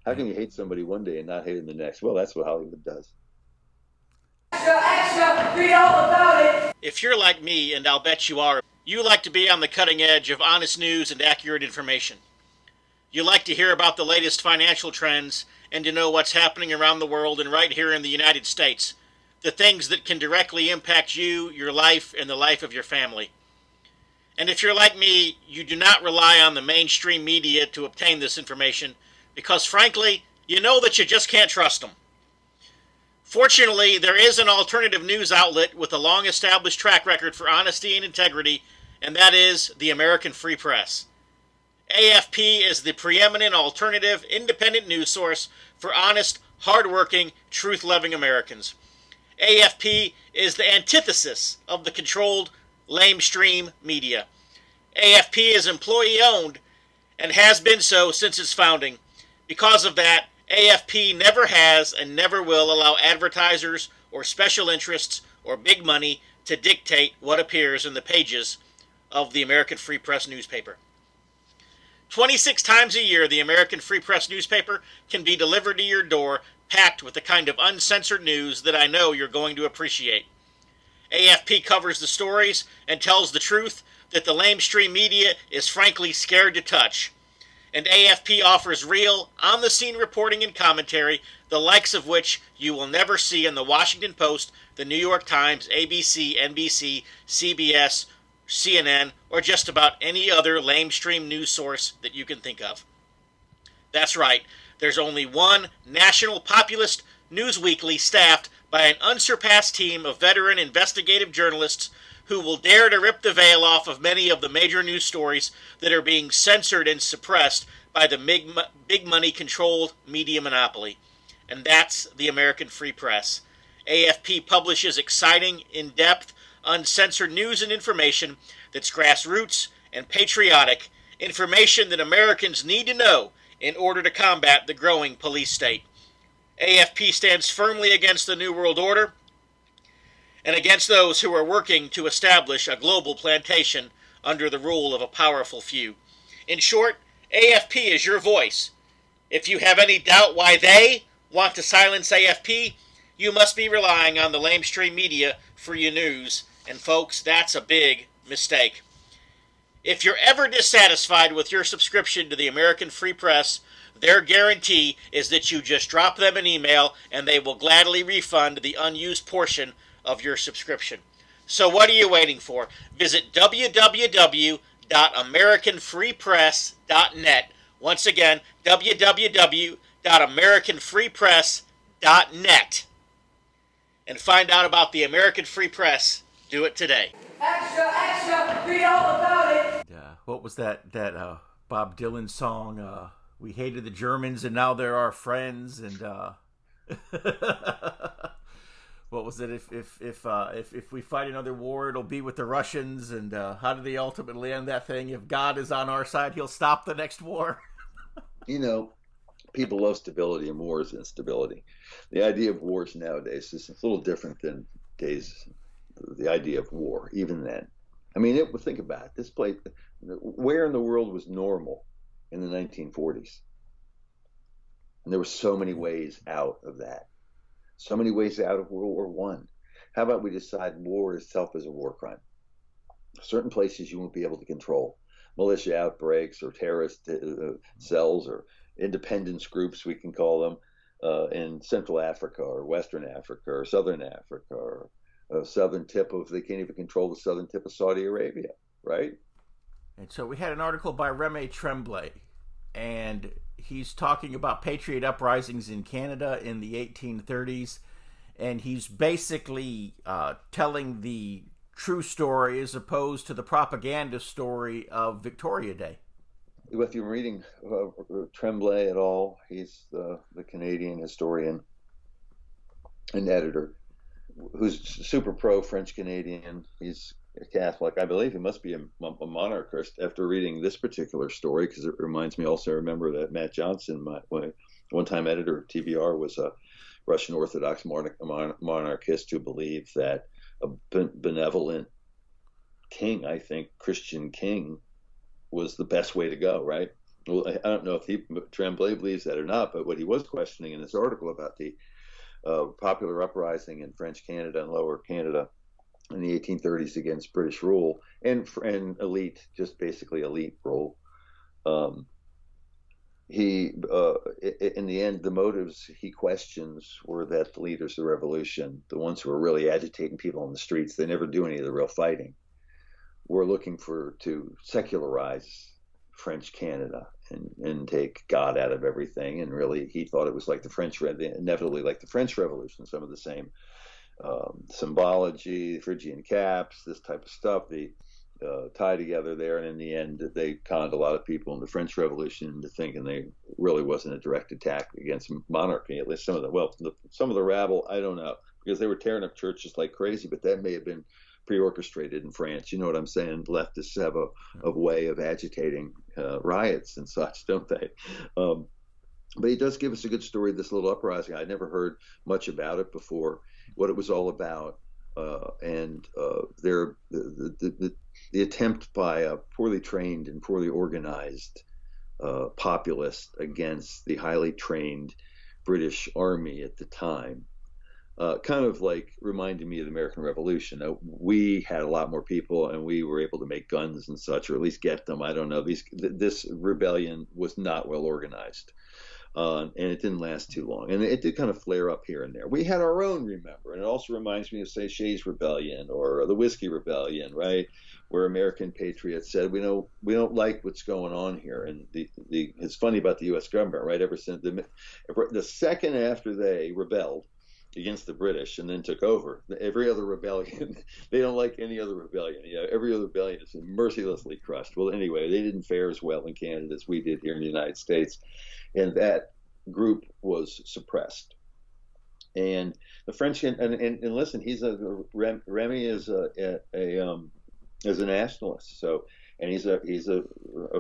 How can you hate somebody one day and not hate them the next? Well, that's what Hollywood does. Extra, read all about it. If you're like me, and I'll bet you are, you like to be on the cutting edge of honest news and accurate information. You like to hear about the latest financial trends and to know what's happening around the world and right here in the United States. The things that can directly impact you, your life, and the life of your family. And if you're like me, you do not rely on the mainstream media to obtain this information because, frankly, you know that you just can't trust them. Fortunately, there is an alternative news outlet with a long-established track record for honesty and integrity, and that is the American Free Press. AFP is the preeminent alternative independent news source for honest, hard-working, truth-loving Americans. AFP is the antithesis of the controlled, lamestream media. AFP is employee-owned and has been so since its founding. Because of that, AFP never has and never will allow advertisers or special interests or big money to dictate what appears in the pages of the American Free Press newspaper. 26 times a year, the American Free Press newspaper can be delivered to your door, packed with the kind of uncensored news that I know you're going to appreciate. AFP covers the stories and tells the truth that the lamestream media is frankly scared to touch. And AFP offers real, on-the-scene reporting and commentary, the likes of which you will never see in the Washington Post, the New York Times, ABC, NBC, CBS, CNN, or just about any other lamestream news source that you can think of. That's right. There's only one national populist news weekly staffed by an unsurpassed team of veteran investigative journalists who will dare to rip the veil off of many of the major news stories that are being censored and suppressed by the big money controlled media monopoly. And that's the American Free Press. AFP publishes exciting, in-depth, uncensored news and information that's grassroots and patriotic, information that Americans need to know in order to combat the growing police state. AFP stands firmly against the New World Order and against those who are working to establish a global plantation under the rule of a powerful few. In short, AFP is your voice. If you have any doubt why they want to silence AFP, you must be relying on the lamestream media for your news, and folks, that's a big mistake. If you're ever dissatisfied with your subscription to the American Free Press, their guarantee is that you just drop them an email and they will gladly refund the unused portion of your subscription. So what are you waiting for? Visit www.americanfreepress.net. Once again, www.americanfreepress.net. And find out about the American Free Press. Do it today. Extra, extra, read all about it. What was that Bob Dylan song? We hated the Germans and now they're our friends. And what was it? If we fight another war, it'll be with the Russians. And how do they ultimately end that thing? If God is on our side, He'll stop the next war. You know, people love stability, and war is instability. The idea of wars nowadays is a little different than the idea of war, even then. I mean, think about it. This place, where in the world was normal in the 1940s? And there were so many ways out of that. So many ways out of World War One. How about we decide war itself is a war crime? Certain places you won't be able to control. Militia outbreaks or terrorist cells or independence groups, we can call them, in Central Africa or Western Africa or Southern Africa or southern tip of, they can't even control the southern tip of Saudi Arabia, right? And so we had an article by Remy Tremblay, and he's talking about patriot uprisings in Canada in the 1830s, and he's basically telling the true story as opposed to the propaganda story of Victoria Day. If you're reading Tremblay at all, he's the Canadian historian and editor who's super pro French Canadian. He's a Catholic. I believe he must be a monarchist after reading this particular story, because it reminds me also, I remember that Matt Johnson, my one-time editor of TBR, was a Russian Orthodox monarchist who believed that a benevolent king, I think Christian king, was the best way to go, right? Well, I don't know if Tremblay believes that or not, but what he was questioning in this article about the popular uprising in French Canada and Lower Canada in the 1830s against British rule and elite, just basically elite rule. In the end, the motives he questions were that the leaders of the revolution, the ones who were really agitating people on the streets, they never do any of the real fighting, were looking to secularize French Canada and take God out of everything. And really, he thought it was like inevitably like the French Revolution, some of the same symbology, Phrygian caps, this type of stuff, the tie together there. And in the end, they conned a lot of people in the French Revolution into thinking they really wasn't a direct attack against monarchy. At least some of the rabble, I don't know, because they were tearing up churches like crazy, but that may have been pre-orchestrated in France. You know what I'm saying? Leftists have a way of agitating riots and such, don't they? But he does give us a good story of this little uprising. I'd never heard much about it before, what it was all about, and the attempt by a poorly trained and poorly organized populace against the highly trained British army at the time. Kind of like reminded me of the American Revolution. We had a lot more people, and we were able to make guns and such, or at least get them. I don't know. This rebellion was not well organized, and it didn't last too long. And it did kind of flare up here and there. We had our own, remember, and it also reminds me of, say, Shays Rebellion or the Whiskey Rebellion, right? Where American patriots said, we don't like what's going on here. And it's funny about the U.S. government, right? Ever since the second after they rebelled against the British and then took over, every other rebellion, they don't like any other rebellion. Every other rebellion is mercilessly crushed. Well, anyway, they didn't fare as well in Canada as we did here in the United States, and that group was suppressed. And the French and listen, Remy is a nationalist. So, and he's a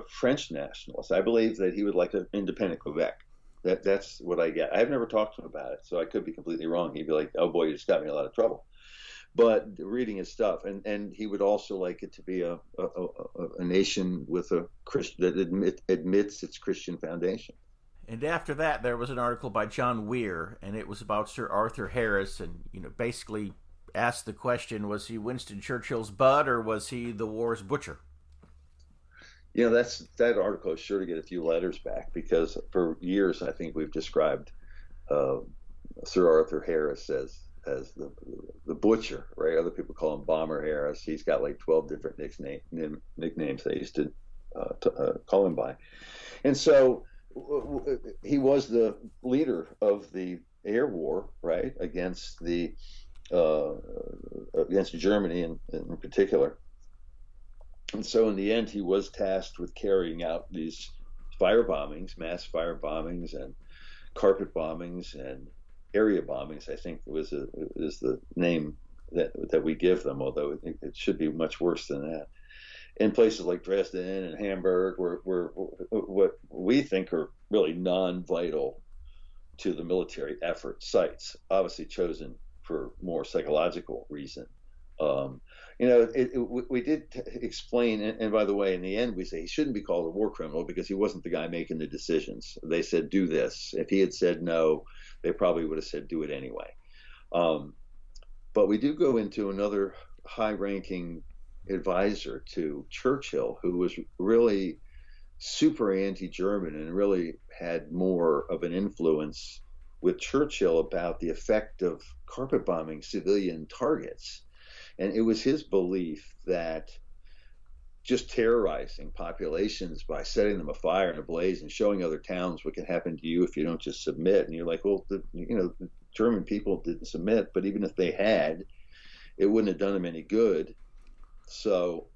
French nationalist. I believe that he would like an independent Quebec. That's what I get. I've never talked to him about it, so I could be completely wrong. He'd be like, "Oh boy, you just got me in a lot of trouble." But reading his stuff, and he would also like it to be a nation with a Christian that admits its Christian foundation. And after that, there was an article by John Weir, and it was about Sir Arthur Harris, and basically asked the question: was he Winston Churchill's bud, or was he the war's butcher? That article is sure to get a few letters back, because for years I think we've described uh, Sir Arthur Harris as the butcher, right? Other people call him Bomber Harris. He's got like 12 different nicknames they used to call him by, and so he was the leader of the air war, right, against Germany in particular. And so in the end, he was tasked with carrying out these fire bombings, mass fire bombings, and carpet bombings, and area bombings. I think is the name that we give them, although it should be much worse than that. In places like Dresden and Hamburg, where what we think are really non-vital to the military effort sites, obviously chosen for more psychological reason. We did explain, and by the way, in the end, we say he shouldn't be called a war criminal because he wasn't the guy making the decisions. They said, do this. If he had said no, they probably would have said, do it anyway. But we do go into another high-ranking advisor to Churchill, who was really super anti-German and really had more of an influence with Churchill about the effect of carpet bombing civilian targets. And it was his belief that just terrorizing populations by setting them afire and ablaze and showing other towns what can happen to you if you don't just submit. And you're like, well, the German people didn't submit, but even if they had, it wouldn't have done them any good. So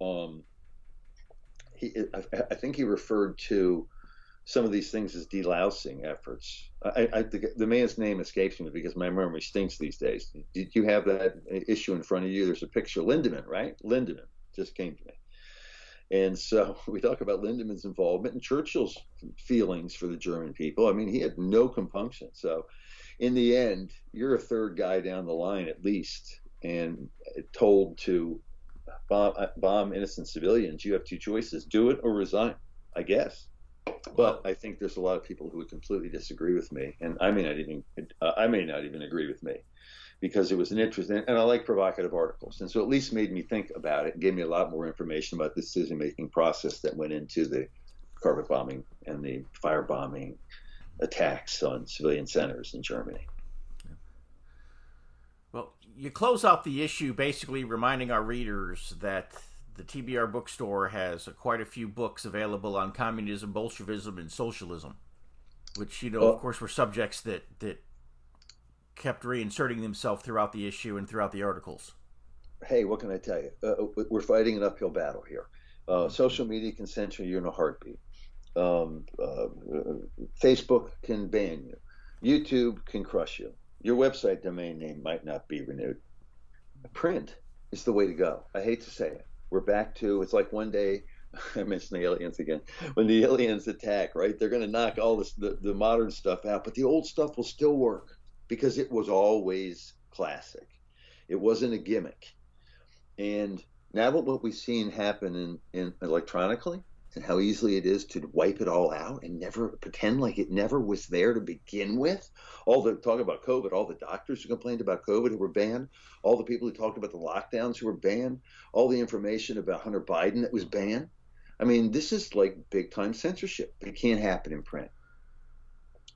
I think he referred to some of these things as delousing efforts. The man's name escapes me because my memory stinks these days. Did you have that issue in front of you? There's a picture, Lindemann, right? Lindemann just came to me. And so we talk about Lindemann's involvement and Churchill's feelings for the German people. I mean, he had no compunction. So in the end, you're a third guy down the line at least, and told to bomb innocent civilians. You have two choices: do it or resign, I guess. But I think there's a lot of people who would completely disagree with me, and I may not even agree with me, because it was an interesting, and I like provocative articles, and so at least made me think about it and gave me a lot more information about the decision-making process that went into the carpet bombing and the firebombing attacks on civilian centers in Germany. Well, you close out the issue basically reminding our readers that the TBR bookstore has quite a few books available on communism, Bolshevism, and socialism, which, of course, were subjects that kept reinserting themselves throughout the issue and throughout the articles. Hey, what can I tell you? We're fighting an uphill battle here. Social media can censor you in a heartbeat. Facebook can ban you. YouTube can crush you. Your website domain name might not be renewed. Print is the way to go. I hate to say it. We're back to, it's like one day, I mentioned the aliens again, when the aliens attack, right? They're going to knock all this, the modern stuff out, but the old stuff will still work because it was always classic. It wasn't a gimmick. And now what we've seen happen in electronically, and how easily it is to wipe it all out and never pretend like it never was there to begin with. All the talk about COVID, all the doctors who complained about COVID who were banned, all the people who talked about the lockdowns who were banned, all the information about Hunter Biden that was banned. I mean, this is like big time censorship. It can't happen in print.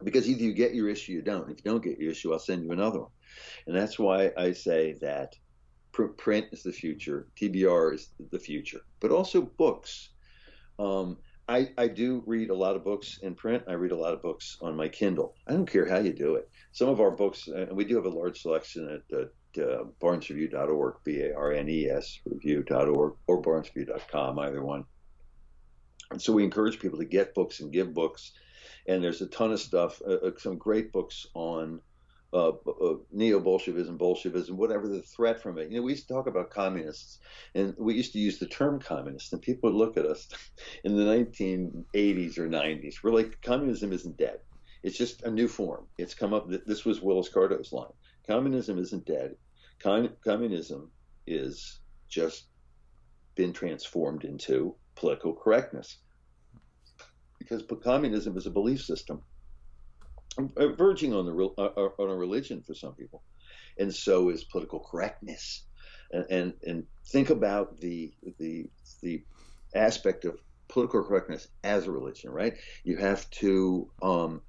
Because either you get your issue or you don't. If you don't get your issue, I'll send you another one. And that's why I say that print is the future, TBR is the future, but also books. I do read a lot of books in print. I read a lot of books on my Kindle. I don't care how you do it. Some of our books, and we do have a large selection at barnesreview.org, BARNES review.org, or barnesreview.com, either one. And so we encourage people to get books and give books. And there's a ton of stuff, some great books on neo-Bolshevism, Bolshevism, whatever the threat from it. We used to talk about communists, and we used to use the term communist, and people would look at us in the 1980s or 90s. We're like, communism isn't dead. It's just a new form. It's come up. This was Willis Carto's line. Communism isn't dead. Communism is just been transformed into political correctness, because communism is a belief system verging on a religion for some people, and so is political correctness. And think about the aspect of political correctness as a religion, right? You have to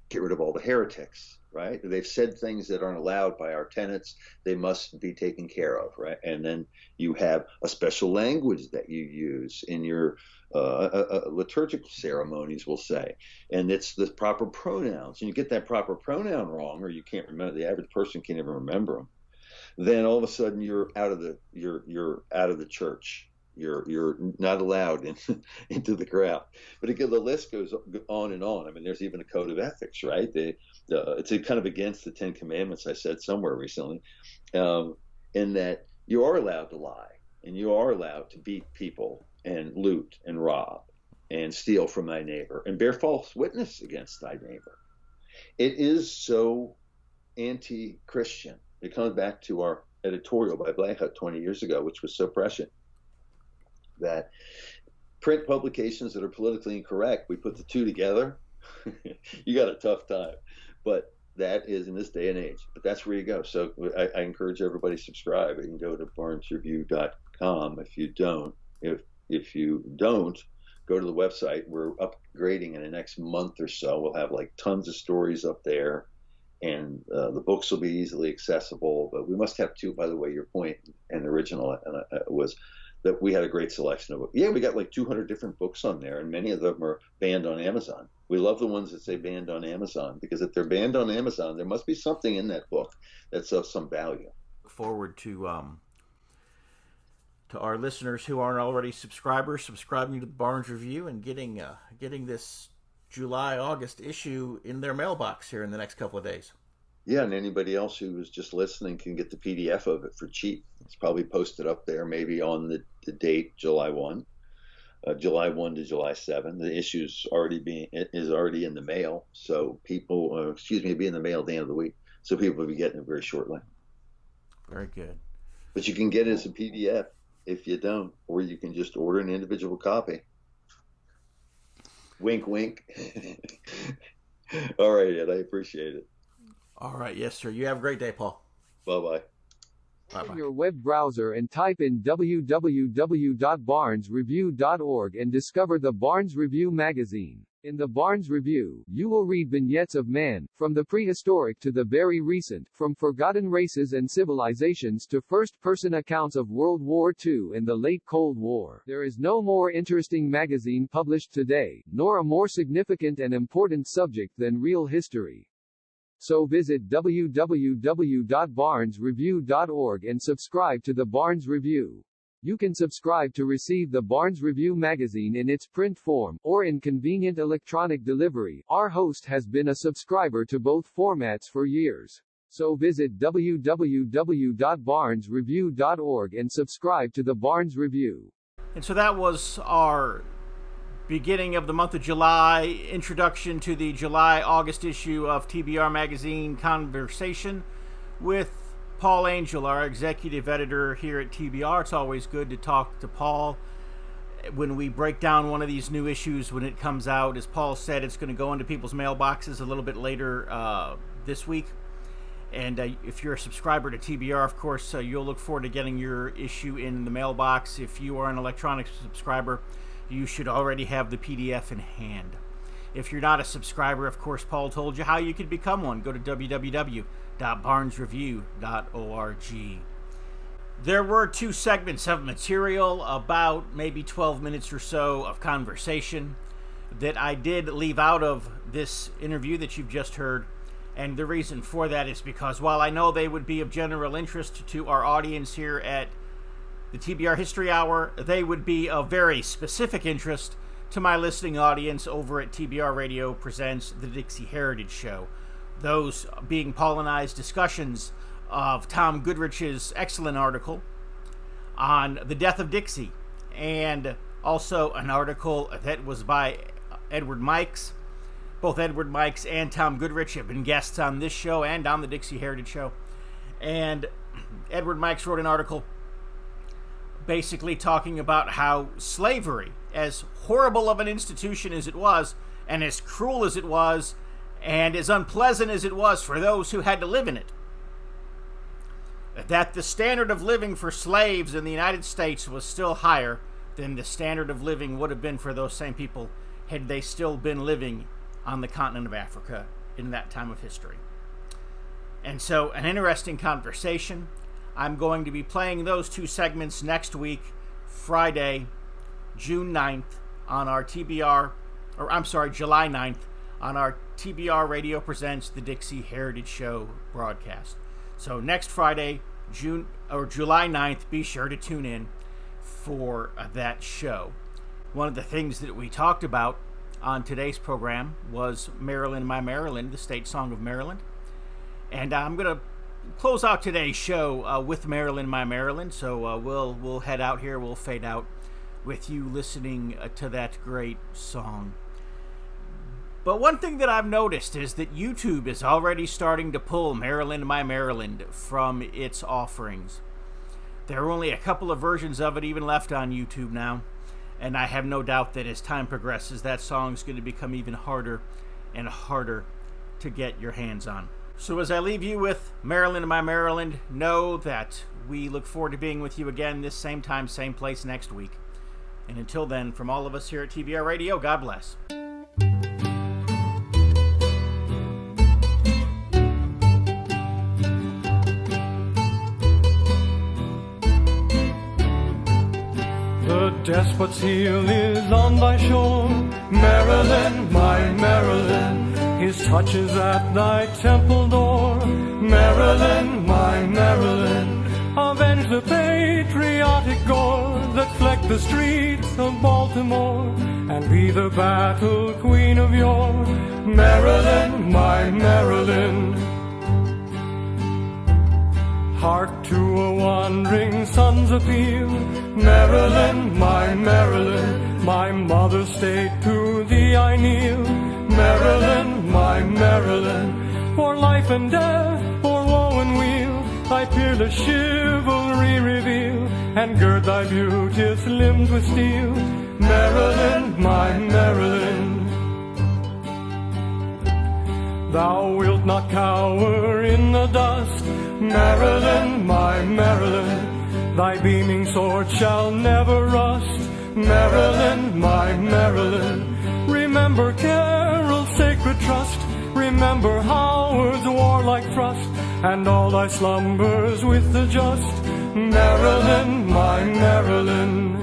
get rid of all the heretics, right? They've said things that aren't allowed by our tenets. They must be taken care of, right? And then you have a special language that you use in your liturgical ceremonies, we'll say, and it's the proper pronouns. And you get that proper pronoun wrong, or you can't remember. The average person can't even remember them. Then all of a sudden you're out of the church. You're not allowed into the crowd. But again, the list goes on and on. I mean, there's even a code of ethics, right? It's kind of against the Ten Commandments, I said somewhere recently, in that you are allowed to lie, and you are allowed to beat people and loot and rob and steal from thy neighbor and bear false witness against thy neighbor. It is so anti-Christian. It comes back to our editorial by Blanchett 20 years ago, which was so prescient, that print publications that are politically incorrect, we put the two together, you got a tough time. But that is in this day and age. But that's where you go. So I encourage everybody to subscribe. You can go to barnesreview.com. If you don't, go to the website. We're upgrading in the next month or so. We'll have like tons of stories up there, and the books will be easily accessible. But we must have two, by the way. Your point and the original was that we had a great selection of books. Yeah, we got like 200 different books on there, and many of them are banned on Amazon. We love the ones that say banned on Amazon, because if they're banned on Amazon, there must be something in that book that's of some value. Look forward to our listeners who aren't already subscribers, subscribing to the Barnes Review and getting this July-August issue in their mailbox here in the next couple of days. Yeah, and anybody else who was just listening can get the PDF of it for cheap. It's probably posted up there, maybe on the date July 1 to July 7. The issue's already in the mail, so people, it'll be in the mail at the end of the week, so people will be getting it very shortly. Very good. But you can get it as a PDF if you don't, or you can just order an individual copy. Wink, wink. All right, Ed, I appreciate it. All right, yes, sir. You have a great day, Paul. Bye-bye. Open your web browser and type in www.barnesreview.org and discover the Barnes Review magazine. In the Barnes Review, you will read vignettes of man, from the prehistoric to the very recent, from forgotten races and civilizations to first-person accounts of World War II and the late Cold War. There is no more interesting magazine published today, nor a more significant and important subject than real history. So visit www.barnesreview.org and subscribe to the Barnes Review. You can subscribe to receive the Barnes Review magazine in its print form, or in convenient electronic delivery. Our host has been a subscriber to both formats for years. So visit www.barnesreview.org and subscribe to the Barnes Review. And so that was our beginning of the month of July, introduction to the July-August issue of TBR Magazine Conversation with Paul Angel, our executive editor here at TBR. It's always good to talk to Paul when we break down one of these new issues when it comes out. As Paul said, it's going to go into people's mailboxes a little bit later this week. And if you're a subscriber to TBR, of course, you'll look forward to getting your issue in the mailbox. If you are an electronic subscriber, you should already have the PDF in hand. If you're not a subscriber, of course, Paul told you how you could become one. Go to www.barnesreview.org. There were 2 segments of material, about maybe 12 minutes or so of conversation, that I did leave out of this interview that you've just heard. And the reason for that is because while I know they would be of general interest to our audience here at the TBR History Hour, they would be of very specific interest to my listening audience over at TBR Radio Presents The Dixie Heritage Show. those being Paulinized discussions of Tom Goodrich's excellent article on the death of Dixie, and also an article that was by Edward Mikes. Both Edward Mikes and Tom Goodrich have been guests on this show and on the Dixie Heritage Show. And Edward Mikes wrote an article basically talking about how slavery, as horrible of an institution as it was, and as cruel as it was, and as unpleasant as it was for those who had to live in it, that the standard of living for slaves in the United States was still higher than the standard of living would have been for those same people had they still been living on the continent of Africa in that time of history. And so, an interesting conversation. I'm going to be playing those two segments next week, Friday, June 9th, on our TBR, or I'm sorry, July 9th, on our TBR Radio Presents the Dixie Heritage Show broadcast. So next Friday, July 9th, be sure to tune in for that show. One of the things that we talked about on today's program was Maryland, My Maryland, the state song of Maryland. And I'm going to close out today's show with Maryland, My Maryland. So we'll head out here. We'll fade out with you listening to that great song. But one thing that I've noticed is that YouTube is already starting to pull Maryland, My Maryland from its offerings. There are only a couple of versions of it even left on YouTube now, and I have no doubt that as time progresses, that song's going to become even harder and harder to get your hands on. So as I leave you with Maryland, My Maryland, know that we look forward to being with you again this same time, same place next week. And until then, from all of us here at TBR Radio, God bless. The despot's heel is on thy shore, Maryland, my Maryland. His touch is at thy temple door, Maryland, my Maryland. Avenge the patriotic gore that flecked the streets of Baltimore, and be the battle queen of yore, Maryland, my Maryland. Hark to a wandering son's appeal, Maryland, my Maryland. My mother's state, to thee I kneel, Maryland, my Maryland. For life and death, for woe and weal, thy peerless chivalry reveal, and gird thy beauteous limbs with steel, Maryland, my Maryland. Thou wilt not cower in the dust, Maryland, my Maryland. Thy beaming sword shall never rust, Maryland, my Maryland. Remember Carroll's sacred trust, remember Howard's warlike thrust, and all thy slumbers with the just, Maryland, my Maryland.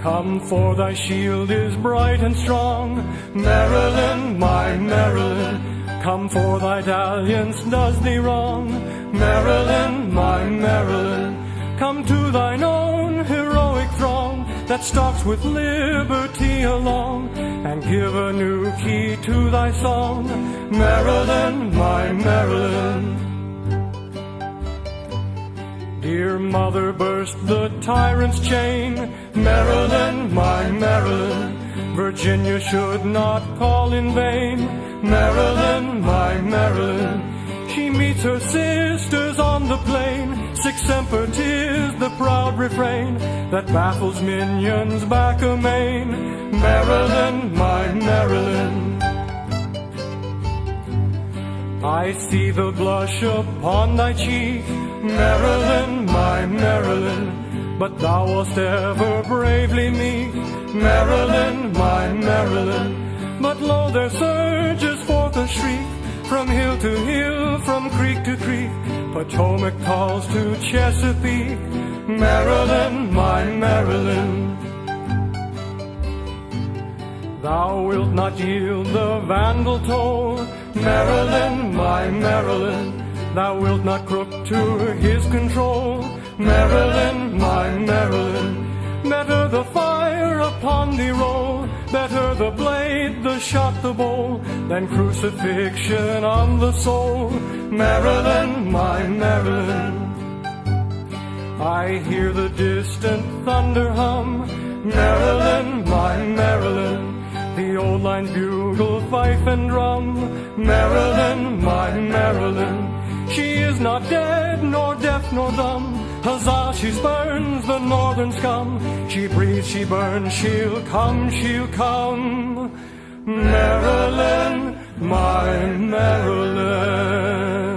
Come, for thy shield is bright and strong, Maryland, my Maryland. Come, for thy dalliance does thee wrong, Maryland, my Maryland. Come to thine own heroic throng that stalks with liberty along, and give a new key to thy song, Maryland, my Maryland. Dear mother, burst the tyrant's chain, Maryland, my Maryland. Virginia should not call in vain, Maryland, my Maryland. She meets her sisters on the plain, sic semper 'tis the proud refrain that baffles minions back amain, Maryland, my Maryland. I see the blush upon thy cheek, Maryland, my Maryland, but thou wast ever bravely meek, Maryland, my Maryland. But lo, there surges forth a shriek, from hill to hill, from creek to creek, Potomac calls to Chesapeake, Maryland, my Maryland. Thou wilt not yield the vandal toll, Maryland, my Maryland. Thou wilt not crook to his control, Maryland, my Maryland. Better the fire upon thee roll Better the blade, the shot, the bowl, than crucifixion on the soul. Maryland, my Maryland, I hear the distant thunder hum. Maryland, my Maryland, the old line bugle, fife and drum. Maryland, my Maryland, she is not dead, nor deaf, nor dumb. Huzzah, she spurns the northern scum. She breathes, she burns, she'll come, she'll come. Maryland, my Maryland.